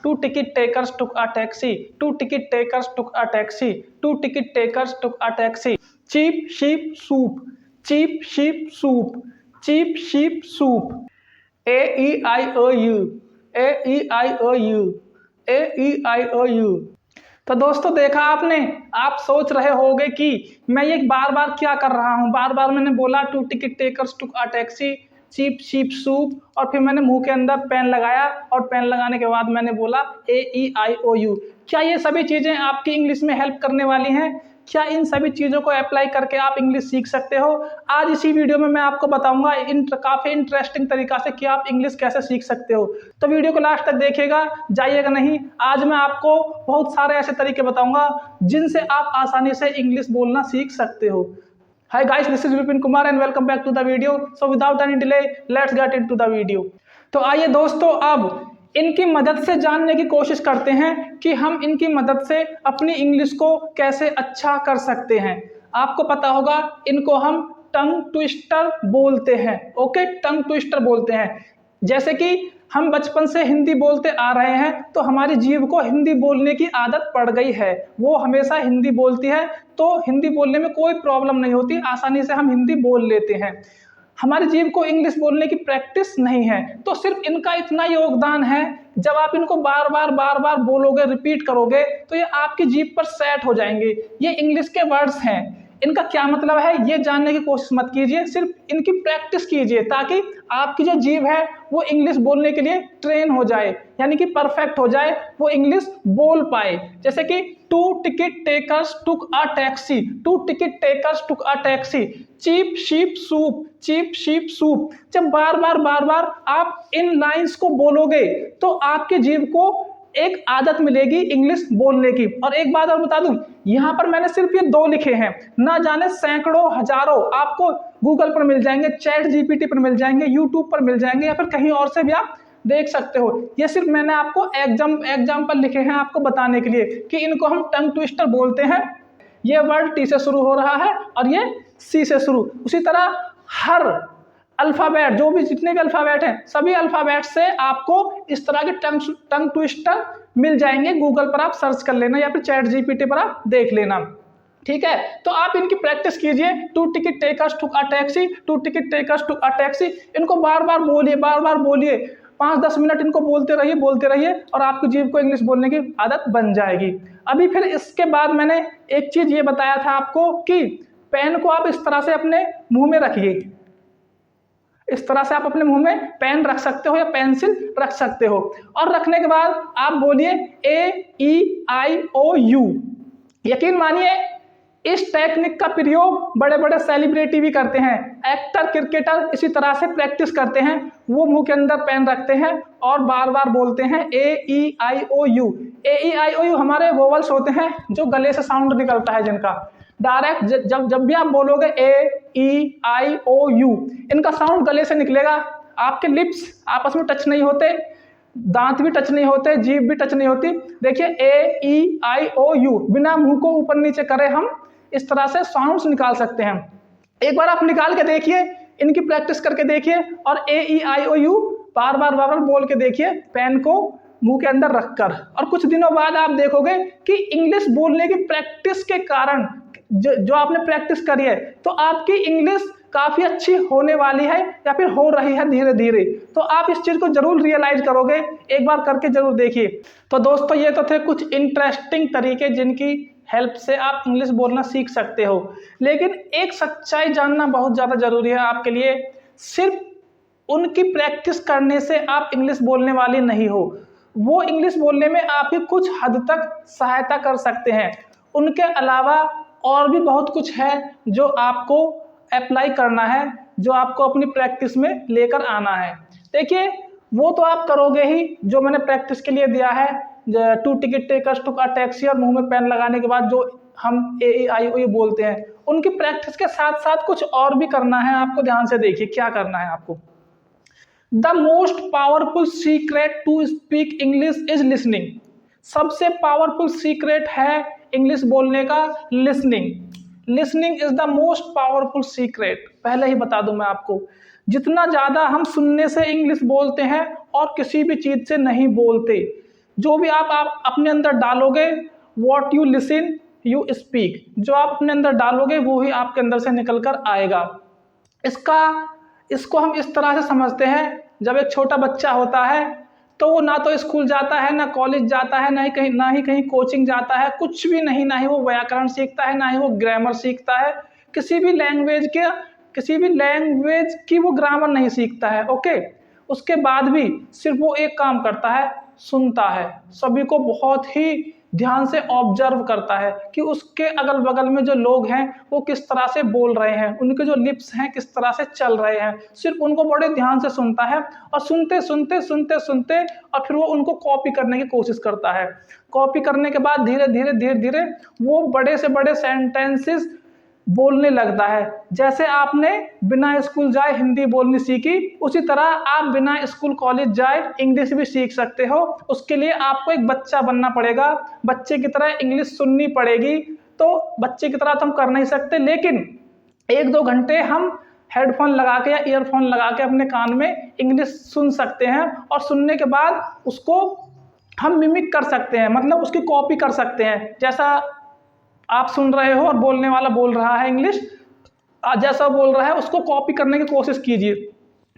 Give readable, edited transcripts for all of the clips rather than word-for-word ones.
Two ticket takers took a taxi. Two ticket takers took a taxi. Two ticket takers took a taxi. Cheap sheep soup. Cheap sheep soup. Cheap sheep soup. A E I O U. A E I O U. A E I O U. तो दोस्तों देखा आपने, आप सोच रहे होंगे कि मैं ये बार बार क्या कर रहा हूँ। बार बार मैंने बोला two ticket takers took a taxi, cheap sheep soup, और फिर मैंने मुंह के अंदर पेन लगाया और पेन लगाने के बाद मैंने बोला AEIOU। क्या ये सभी चीज़ें आपकी इंग्लिश में हेल्प करने वाली हैं? क्या इन सभी चीज़ों को अप्लाई करके आप इंग्लिश सीख सकते हो? आज इसी वीडियो में मैं आपको बताऊंगा काफ़ी इंटरेस्टिंग तरीका से कि आप इंग्लिश कैसे सीख सकते हो। तो वीडियो को लास्ट तक देखिएगा, जाइएगा नहीं। आज मैं आपको बहुत सारे ऐसे तरीके बताऊंगा जिनसे आप आसानी से इंग्लिश बोलना सीख सकते हो। Hi guys, this is Vipin Kumar and welcome back to the video. So without any delay, let's get into the video. तो आइए दोस्तों, अब इनकी मदद से जानने की कोशिश करते हैं कि हम इनकी मदद से अपनी इंग्लिश को कैसे अच्छा कर सकते हैं। आपको पता होगा इनको हम टंग ट्विस्टर बोलते हैं। ओके, टंग ट्विस्टर बोलते हैं। जैसे कि हम बचपन से हिंदी बोलते आ रहे हैं तो हमारी जीभ को हिंदी बोलने की आदत पड़ गई है, वो हमेशा हिंदी बोलती है, तो हिंदी बोलने में कोई प्रॉब्लम नहीं होती, आसानी से हम हिंदी बोल लेते हैं। हमारी जीभ को इंग्लिश बोलने की प्रैक्टिस नहीं है, तो सिर्फ इनका इतना योगदान है। जब आप इनको बार बार बोलोगे, रिपीट करोगे, तो ये आपकी जीभ पर सेट हो जाएंगे। ये इंग्लिश के वर्ड्स हैं। इनका क्या मतलब है ये जानने की कोशिश मत कीजिए, सिर्फ इनकी प्रैक्टिस कीजिए ताकि आपकी जो जीभ है वो इंग्लिश बोलने के लिए ट्रेन हो जाए, यानी कि परफेक्ट हो जाए, वो इंग्लिश बोल पाए। जैसे कि two ticket takers took a taxi, two ticket takers took a taxi, cheap sheep soup, cheap sheep soup. जब बार बार आप इन लाइंस को बोलोगे तो आपकी जीभ को एक आदत मिलेगी इंग्लिश बोलने की। और एक बात और बता दूं, यहाँ पर मैंने सिर्फ ये 2 लिखे हैं, ना जाने सैकड़ों हजारों आपको गूगल पर मिल जाएंगे, चैट जीपीटी पर मिल जाएंगे, यूट्यूब पर मिल जाएंगे, या फिर कहीं और से भी आप देख सकते हो। ये सिर्फ मैंने आपको एग्जाम्पल लिखे हैं आपको बताने के लिए कि इनको हम टंग ट्विस्टर बोलते हैं। ये वर्ड टी से शुरू हो रहा है और ये सी से शुरू। उसी तरह हर अल्फ़ाबेट, जो भी जितने भी अल्फ़ाबेट हैं, सभी अल्फ़ाबेट से आपको इस तरह के टंग ट्विस्टर मिल जाएंगे। गूगल पर आप सर्च कर लेना या फिर चैट जीपीटी पर आप देख लेना, ठीक है। तो आप इनकी प्रैक्टिस कीजिए। To ticket takers took a taxi, two ticket takers took a taxi. इनको बार बार बोलिए, 5-10 मिनट इनको बोलते रहिए और आपकी जीभ को इंग्लिश बोलने की आदत बन जाएगी। अभी फिर इसके बाद मैंने एक चीज़ ये बताया था आपको कि पेन को आप इस तरह से अपने मुंह में रखिए। इस तरह से आप अपने मुंह में पेन रख सकते हो या पेंसिल रख सकते हो, और रखने के बाद आप बोलिए AEIOU। यकीन मानिए इस टेक्निक का प्रयोग बड़े बड़े सेलिब्रिटी भी करते हैं, एक्टर, क्रिकेटर इसी तरह से प्रैक्टिस करते हैं। वो मुंह के अंदर पेन रखते हैं और बार बार बोलते हैं AEIOU। AEIOU हमारे वोवल्स होते हैं जो गले से साउंड निकलता है, जिनका डायरेक्ट जब भी आप बोलोगे AEIOU, इनका साउंड गले से निकलेगा। आपके लिप्स आपस में टच नहीं होते, दांत भी टच नहीं होते, जीभ भी टच नहीं होती। देखिए AEIOU, बिना मुंह को ऊपर नीचे करे हम इस तरह से साउंड्स निकाल सकते हैं। एक बार आप निकाल के देखिए, इनकी प्रैक्टिस करके देखिए और AEIOU बार बार बोल के देखिए, पेन को मुंह के अंदर रखकर। और कुछ दिनों बाद आप देखोगे कि इंग्लिश बोलने की प्रैक्टिस के कारण जो आपने प्रैक्टिस करी है, तो आपकी इंग्लिश काफ़ी अच्छी होने वाली है या फिर हो रही है धीरे धीरे। तो आप इस चीज़ को जरूर रियलाइज करोगे, एक बार करके जरूर देखिए। तो दोस्तों ये तो थे कुछ इंटरेस्टिंग तरीके जिनकी हेल्प से आप इंग्लिश बोलना सीख सकते हो। लेकिन एक सच्चाई जानना बहुत ज़्यादा ज़रूरी है आपके लिए, सिर्फ उनकी प्रैक्टिस करने से आप इंग्लिश बोलने वाले नहीं हो। वो इंग्लिश बोलने में आपकी कुछ हद तक सहायता कर सकते हैं। उनके अलावा और भी बहुत कुछ है जो आपको अप्लाई करना है, जो आपको अपनी प्रैक्टिस में लेकर आना है। देखिए वो तो आप करोगे ही जो मैंने प्रैक्टिस के लिए दिया है, to ticket takers took a taxi, और मुंह में पेन लगाने के बाद जो हम AEIOU बोलते हैं, उनकी प्रैक्टिस के साथ साथ कुछ और भी करना है आपको। ध्यान से देखिए क्या करना है आपको। The most powerful secret to speak English is listening. सबसे पावरफुल सीक्रेट है इंग्लिश बोलने का listening. Listening is the most powerful secret. पहले ही बता दूं मैं आपको, जितना ज़्यादा हम सुनने से इंग्लिश बोलते हैं और किसी भी चीज़ से नहीं बोलते, जो भी आप अपने अंदर डालोगे, what you listen you speak, जो आप अपने अंदर डालोगे वो ही आपके अंदर से निकल कर आएगा। इसको हम इस तरह से समझते हैं, जब एक छोटा बच्चा होता है तो वो ना तो स्कूल जाता है, ना कॉलेज जाता है, ना ही कहीं कोचिंग जाता है, कुछ भी नहीं, ना ही वो व्याकरण सीखता है, ना ही वो ग्रामर सीखता है, किसी भी लैंग्वेज की वो ग्रामर नहीं सीखता है। ओके, उसके बाद भी सिर्फ वो एक काम करता है, सुनता है, सभी को बहुत ही ध्यान से ऑब्जर्व करता है कि उसके अगल बगल में जो लोग हैं वो किस तरह से बोल रहे हैं, उनके जो लिप्स हैं किस तरह से चल रहे हैं, सिर्फ उनको बड़े ध्यान से सुनता है और सुनते सुनते सुनते सुनते और फिर वो उनको कॉपी करने की कोशिश करता है। कॉपी करने के बाद धीरे धीरे धीरे धीरे वो बड़े से बड़े सेंटेंसेस बोलने लगता है। जैसे आपने बिना स्कूल जाए हिंदी बोलनी सीखी, उसी तरह आप बिना स्कूल कॉलेज जाए इंग्लिश भी सीख सकते हो। उसके लिए आपको एक बच्चा बनना पड़ेगा, बच्चे की तरह इंग्लिश सुननी पड़ेगी। तो बच्चे की तरह तो हम कर नहीं सकते, लेकिन 1-2 घंटे हम हेडफोन लगा के या ईयरफोन लगा के अपने कान में इंग्लिश सुन सकते हैं और सुनने के बाद उसको हम मिमिक कर सकते हैं, मतलब उसकी कॉपी कर सकते हैं। जैसा आप सुन रहे हो और बोलने वाला बोल रहा है इंग्लिश, जैसा बोल रहा है उसको कॉपी करने की कोशिश कीजिए,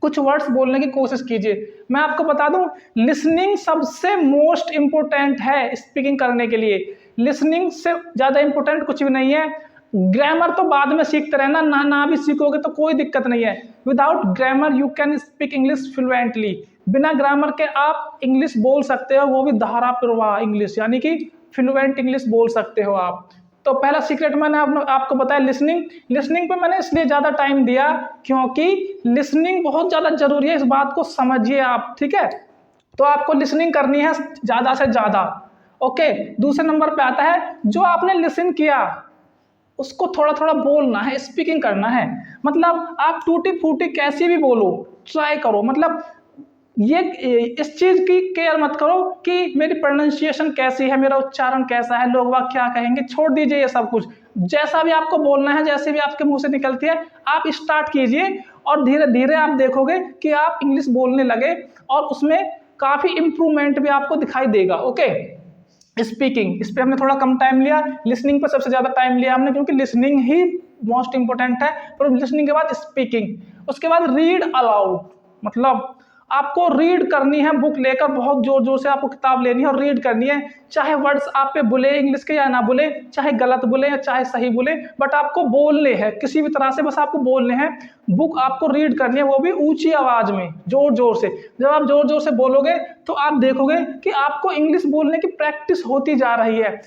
कुछ वर्ड्स बोलने की कोशिश कीजिए। मैं आपको बता दूं, लिसनिंग सबसे मोस्ट इम्पोर्टेंट है स्पीकिंग करने के लिए। लिसनिंग से ज़्यादा इम्पोर्टेंट कुछ भी नहीं है। ग्रामर तो बाद में सीखते रहना, ना भी सीखोगे तो कोई दिक्कत नहीं है। Without grammar you can speak English fluently. बिना ग्रामर के आप इंग्लिश बोल सकते हो, वो भी धारा प्रवाह इंग्लिश, यानी कि फ्लुएंट इंग्लिश बोल सकते हो आप। तो पहला सीक्रेट मैंने आपको बताया लिसनिंग पे मैंने इसलिए ज़्यादा टाइम दिया क्योंकि लिसनिंग बहुत ज़्यादा जरूरी है, इस बात को समझिए आप, ठीक है। तो आपको लिसनिंग करनी है ज़्यादा से ज़्यादा। ओके, दूसरे नंबर पे आता है, जो आपने लिसन किया उसको थोड़ा थोड़ा बोलना है, स्पीकिंग करना है। मतलब आप टूटी फूटी कैसी भी बोलो, ट्राई करो। मतलब ये इस चीज़ की केयर मत करो कि मेरी प्रोनाउंसिएशन कैसी है, मेरा उच्चारण कैसा है, लोग वाह क्या कहेंगे, छोड़ दीजिए ये सब कुछ। जैसा भी आपको बोलना है, जैसे भी आपके मुंह से निकलती है आप स्टार्ट कीजिए और धीरे धीरे आप देखोगे कि आप इंग्लिश बोलने लगे और उसमें काफ़ी इम्प्रूवमेंट भी आपको दिखाई देगा। ओके, स्पीकिंग, इस पर हमने थोड़ा कम टाइम लिया, लिसनिंग पर सबसे ज़्यादा टाइम लिया हमने, क्योंकि लिसनिंग ही मोस्ट इंपॉर्टेंट है। पर लिसनिंग के बाद स्पीकिंग, उसके बाद रीड अलाउड। मतलब आपको रीड करनी है, बुक लेकर बहुत जोर जोर से आपको किताब लेनी है और रीड करनी है। चाहे वर्ड्स आप पे बुले इंग्लिश के या ना बुले, चाहे गलत बुले या चाहे सही बुले, बट आपको बोलने हैं किसी भी तरह से, बस आपको बोलने हैं। बुक आपको रीड करनी है, वो भी ऊंची आवाज में, जोर जोर से। जब आप जोर जोर से बोलोगे तो आप देखोगे कि आपको इंग्लिश बोलने की प्रैक्टिस होती जा रही है।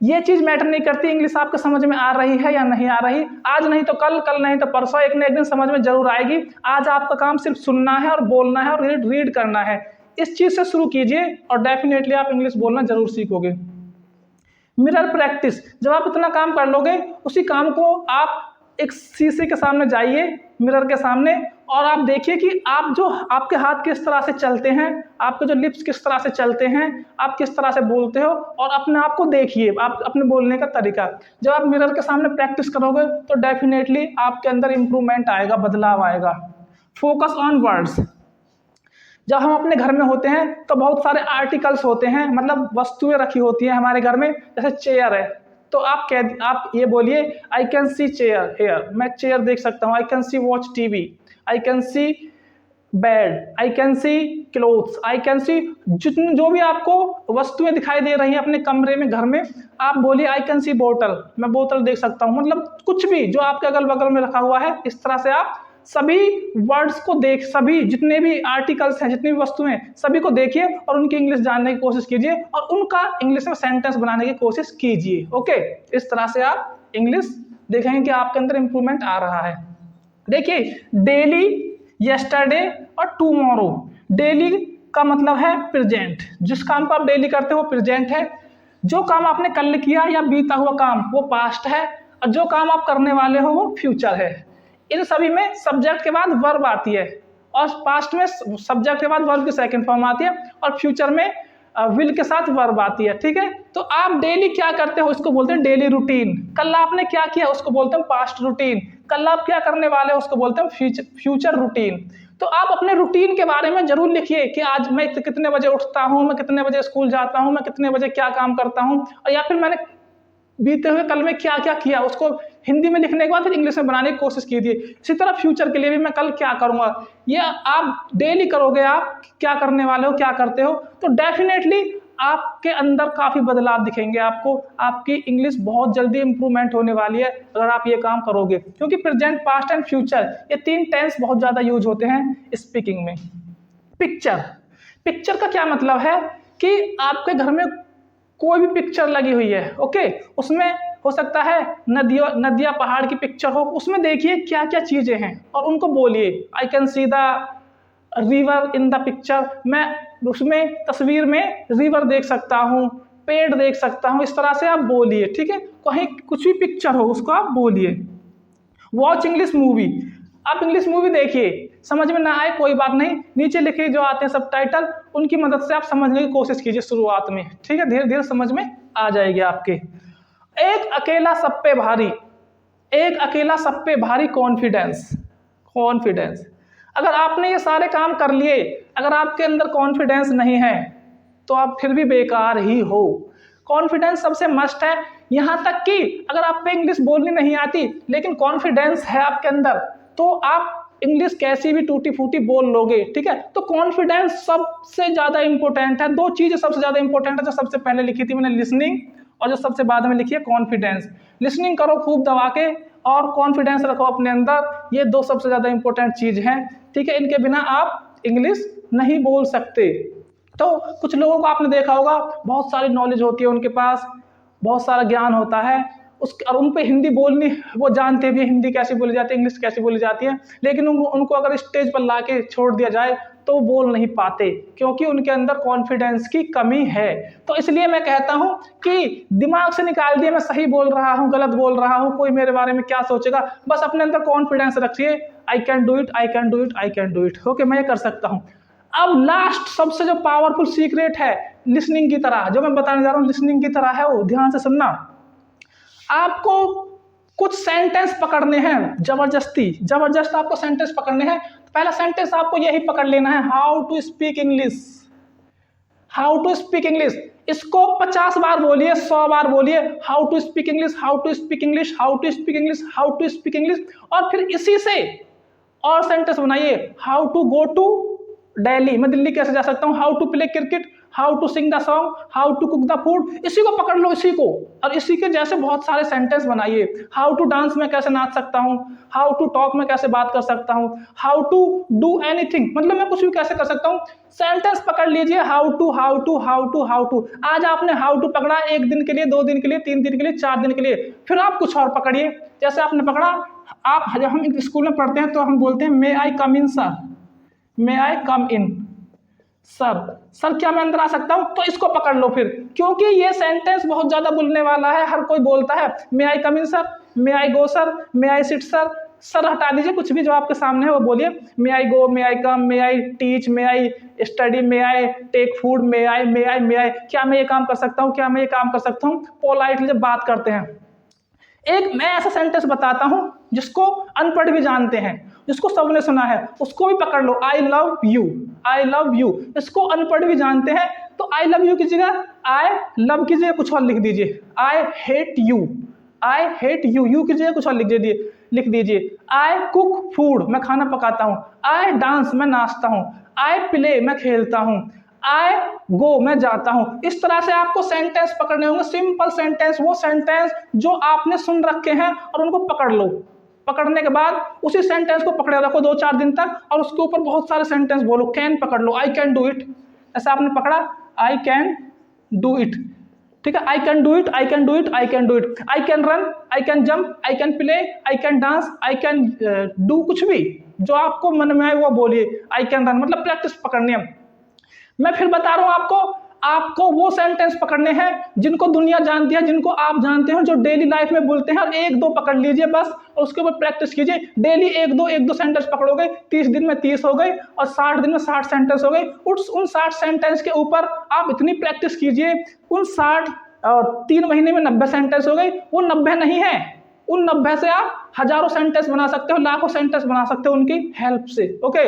ये चीज मैटर नहीं करती इंग्लिश आपको समझ में आ रही है या नहीं आ रही, आज नहीं तो कल, कल नहीं तो परसों, एक न एक दिन समझ में जरूर आएगी। आज आपका काम सिर्फ सुनना है और बोलना है और रीड करना है। इस चीज से शुरू कीजिए और डेफिनेटली आप इंग्लिश बोलना जरूर सीखोगे। मिरर प्रैक्टिस, जब आप इतना काम कर लोगे, उसी काम को आप एक शीशे के सामने जाइए, मिरर के सामने, और आप देखिए कि आप जो आपके हाथ किस तरह से चलते हैं, आपके जो लिप्स किस तरह से चलते हैं, आप किस तरह से बोलते हो, और अपने आप को देखिए, आप अपने बोलने का तरीका। जब आप मिरर के सामने प्रैक्टिस करोगे तो डेफिनेटली आपके अंदर इंप्रूवमेंट आएगा, बदलाव आएगा। फोकस ऑन वर्ड्स, जब हम अपने घर में होते हैं तो बहुत सारे आर्टिकल्स होते हैं, मतलब वस्तुएं रखी होती हैं हमारे घर में। जैसे चेयर है तो आप ये बोलिए, I can see chair here, मैं चेयर देख सकता हूँ। I can see watch TV, I can see bed, I can see clothes, I can see, जितनी जो भी आपको वस्तुएं दिखाई दे रही हैं अपने कमरे में, घर में, आप बोलिए आई कैन सी बोतल, मैं बोतल देख सकता हूँ। मतलब कुछ भी जो आपके अगल बगल में रखा हुआ है, इस तरह से आप सभी वर्ड्स को सभी जितने भी आर्टिकल्स हैं, जितनी भी वस्तुएं, सभी को देखिए और उनकी इंग्लिश जानने की कोशिश कीजिए और उनका इंग्लिश में सेंटेंस बनाने की कोशिश कीजिए। ओके, इस तरह से आप इंग्लिश देखेंगे कि आपके अंदर इंप्रूवमेंट आ रहा है। देखिए, डेली, यस्टरडे और टुमारो। डेली का मतलब है प्रेजेंट, जिस काम को आप डेली करते हो वो प्रेजेंट है। जो काम आपने कल किया या बीता हुआ काम वो पास्ट है, और जो काम आप करने वाले हो वो फ्यूचर है। इन सभी में सब्जेक्ट के बाद वर्ब आती है, और पास्ट में सब्जेक्ट के बाद वर्ब की सेकंड फॉर्म आती है, और फ्यूचर में विल के साथ वर्ब आती है। ठीक है, तो आप डेली क्या करते हो उसको बोलते हैं डेली रूटीन। कल आपने क्या किया उसको बोलते हैं पास्ट रूटीन। कल आप क्या करने वाले हो उसको बोलते हैं फ्यूचर रूटीन। तो आप अपने रूटीन के बारे में जरूर लिखिए कि आज मैं कितने बजे उठता हूँ, मैं कितने बजे स्कूल जाता हूँ, मैं कितने बजे क्या काम करता हूँ, और या फिर मैंने बीते हुए कल में क्या क्या किया, उसको हिंदी में लिखने के बाद फिर इंग्लिश में बनाने की कोशिश कीजिए। इसी तरह फ्यूचर के लिए भी मैं कल क्या करूँगा, ये आप डेली करोगे, आप क्या करने वाले हो, क्या करते हो, तो डेफिनेटली आपके अंदर काफ़ी बदलाव दिखेंगे आपको। आपकी इंग्लिश बहुत जल्दी इंप्रूवमेंट होने वाली है अगर आप ये काम करोगे, क्योंकि प्रेजेंट, पास्ट एंड फ्यूचर ये 3 टेंस बहुत ज़्यादा यूज होते हैं स्पीकिंग में। पिक्चर, पिक्चर का क्या मतलब है कि आपके घर में कोई भी पिक्चर लगी हुई है, ओके, उसमें हो सकता है नदियाँ पहाड़ की पिक्चर हो, उसमें देखिए क्या क्या चीज़ें हैं और उनको बोलिए। I can see the river in the picture, मैं उसमें तस्वीर में रिवर देख सकता हूँ, पेड़ देख सकता हूँ, इस तरह से आप बोलिए, ठीक है। कहीं कुछ भी पिक्चर हो उसको आप बोलिए। वॉच इंग्लिश मूवी, आप इंग्लिश मूवी देखिए, समझ में ना आए कोई बात नहीं, नीचे लिखे जो आते हैं सबटाइटल, उनकी मदद से आप समझने की कोशिश कीजिए शुरुआत में, ठीक है, धीरे धीरे समझ में आ जाएगी आपके। एक अकेला सब पे भारी, एक अकेला सब पे भारी कॉन्फिडेंस, कॉन्फिडेंस। अगर आपने ये सारे काम कर लिए, अगर आपके अंदर कॉन्फिडेंस नहीं है तो आप फिर भी बेकार ही हो। कॉन्फिडेंस सबसे मस्ट है, यहाँ तक कि अगर आप पे इंग्लिश बोलनी नहीं आती लेकिन कॉन्फिडेंस है आपके अंदर, तो आप इंग्लिश कैसी भी टूटी फूटी बोल लोगे, ठीक है। तो कॉन्फिडेंस सबसे ज़्यादा इंपॉर्टेंट है। 2 चीज़ें सबसे ज़्यादा इंपॉर्टेंट है, जो सबसे पहले लिखी थी मैंने लिसनिंग, और जो सबसे बाद में लिखी है कॉन्फिडेंस। लिसनिंग करो खूब दबा के और कॉन्फिडेंस रखो अपने अंदर, ये 2 सबसे ज़्यादा इंपॉर्टेंट चीज़ हैं, ठीक है। इनके बिना आप इंग्लिश नहीं बोल सकते। तो कुछ लोगों को आपने देखा होगा, बहुत सारी नॉलेज होती है उनके पास, बहुत सारा ज्ञान होता है और उन पे हिंदी बोलनी, वो जानते भी हिंदी कैसे बोली जाती है, इंग्लिश कैसे बोली जाती है, लेकिन उनको अगर स्टेज पर ला के छोड़ दिया जाए तो वो बोल नहीं पाते, क्योंकि उनके अंदर कॉन्फिडेंस की कमी है। तो इसलिए मैं कहता हूं कि दिमाग से निकाल दिए मैं सही बोल रहा हूं, गलत बोल रहा हूं, कोई मेरे बारे में क्या सोचेगा, बस अपने अंदर कॉन्फिडेंस रखिए। I can do it, I can do it, I can do it, okay, मैं ये कर सकता हूँ। अब लास्ट सबसे जो पावरफुल सीक्रेट है, लिसनिंग की तरह जो मैं बताने जा रहा हूँ, लिसनिंग की तरह है वो, ध्यान से सुनना। आपको कुछ सेंटेंस पकड़ने हैं, जबरदस्त आपको सेंटेंस पकड़ने हैं। पहला सेंटेंस आपको यही पकड़ लेना है, how to speak English, how to speak English. इसको 50 बार बोलिए, 100 बार बोलिए, how to speak English, how to speak English, how to speak English, how to speak English. और फिर इसी से और सेंटेंस बनाइए, how to go to Delhi, मैं दिल्ली कैसे जा सकता हूँ, how to play cricket, how to sing the song, how to cook the food. इसी को पकड़ लो, इसी को, और इसी के जैसे बहुत सारे सेंटेंस बनाइए। हाउ टू डांस, मैं कैसे नाच सकता हूँ, हाउ टू टॉक, मैं कैसे बात कर सकता हूँ, हाउ टू डू एनीथिंग, मतलब मैं कुछ भी कैसे कर सकता हूँ। सेंटेंस पकड़ लीजिए, how to, how to, how to, how to. आज आपने हाउ टू पकड़ा 1 दिन के लिए, 2 दिन के लिए, 3 दिन के लिए, 4 दिन के लिए, फिर आप कुछ और पकड़िए। जैसे आपने पकड़ा, आप जब हम स्कूल में पढ़ते हैं तो हम बोलते हैं मे I come in sir, may I come in sir, sir क्या मैं अंदर आ सकता हूं, तो इसको पकड़ लो फिर, क्योंकि ये सेंटेंस बहुत ज्यादा बोलने वाला है। हर कोई बोलता है may I come in sir, may I go sir, may I sit sir. Sir हटा दीजिए, कुछ भी जो आपके सामने है वो बोलिए। May I go, may I come, may I teach, may I study, may I take food, may I, may I, may I. क्या मैं ये काम कर सकता हूँ, क्या मैं ये काम कर सकता हूँ, पोलाइटली जब बात करते हैं। एक मैं ऐसा सेंटेंस बताता हूं जिसको अनपढ़ भी जानते हैं, जिसको सबने सुना है, उसको भी पकड़ लो, I love you, I love you. इसको अनपढ़ भी जानते हैं, तो आई लव यू की जगह आई लव की जगह कुछ और लिख दीजिए, I hate you, I hate you, you की जगह कुछ और लिख दीजिए। आई कुक फूड, मैं खाना पकाता हूँ। आई डांस, मैं नाचता हूँ। आई प्ले, मैं खेलता हूँ। आई गो, मैं जाता हूं। इस तरह से आपको सेंटेंस पकड़ने होंगे, सिंपल सेंटेंस, वो सेंटेंस जो आपने सुन रखे हैं, और उनको पकड़ लो। पकड़ने के बाद उसी सेंटेंस को पकड़े रखो 2-4 दिन तक, और उसके ऊपर बहुत सारे सेंटेंस बोलो। कैन पकड़ लो, आई कैन डू इट, ऐसा आपने पकड़ा, आई कैन डू इट, ठीक है, I can do it, I can do it, I can do it. I can run, I can jump, I can play, I can dance, I can do, कुछ भी जो आपको मन में आए वो बोलिए। आई कैन रन मतलब प्रैक्टिस पकड़नी है। मैं फिर बता रहा हूं आपको वो सेंटेंस पकड़ने हैं जिनको दुनिया जानती है, जिनको आप जानते हैं, जो डेली लाइफ में बोलते हैं, और 1-2 पकड़ लीजिए बस, और उसके ऊपर प्रैक्टिस कीजिए। डेली 1-2 सेंटेंस पकड़ोगे, 30 दिन में 30 हो गए, और 60 दिन में 60 सेंटेंस हो गए। उन 60 सेंटेंस के ऊपर आप इतनी प्रैक्टिस कीजिए, उन 60 और 3 महीने में 90 सेंटेंस हो गए। वो 90 नहीं है, उन 90 से आप हजारों सेंटेंस बना सकते हो, लाखों सेंटेंस बना सकते हो उनकी हेल्प से, ओके।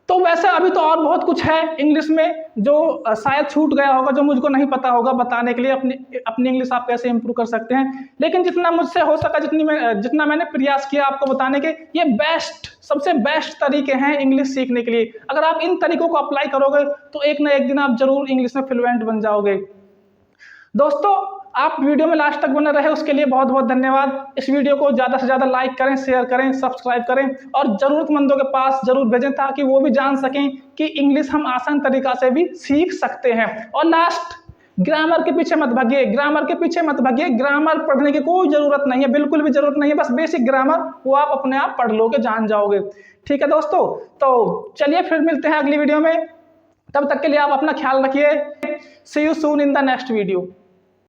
तो वैसे अभी तो और बहुत कुछ है इंग्लिश में जो शायद छूट गया होगा, जो मुझको नहीं पता होगा बताने के लिए अपनी अपनी इंग्लिश आप कैसे इंप्रूव कर सकते हैं। लेकिन जितना मुझसे हो सका, जितना मैंने प्रयास किया आपको बताने के, ये सबसे बेस्ट तरीके हैं इंग्लिश सीखने के लिए। अगर आप इन तरीकों को अप्लाई करोगे तो एक ना एक दिन आप जरूर इंग्लिश में फ्लुएंट बन जाओगे। दोस्तों, आप वीडियो में लास्ट तक बने रहे उसके लिए बहुत बहुत धन्यवाद। इस वीडियो को ज़्यादा से ज़्यादा लाइक करें, शेयर करें, सब्सक्राइब करें और ज़रूरतमंदों के पास जरूर भेजें ताकि वो भी जान सकें कि इंग्लिश हम आसान तरीका से भी सीख सकते हैं। और लास्ट, ग्रामर के पीछे मत भागिए, ग्रामर के पीछे मत भागिए। ग्रामर पढ़ने की कोई ज़रूरत नहीं है, बिल्कुल भी ज़रूरत नहीं है। बस बेसिक ग्रामर वो आप अपने आप पढ़ लोगे, जान जाओगे। ठीक है दोस्तों, तो चलिए फिर मिलते हैं अगली वीडियो में। तब तक के लिए आप अपना ख्याल रखिए। See you soon in the next video.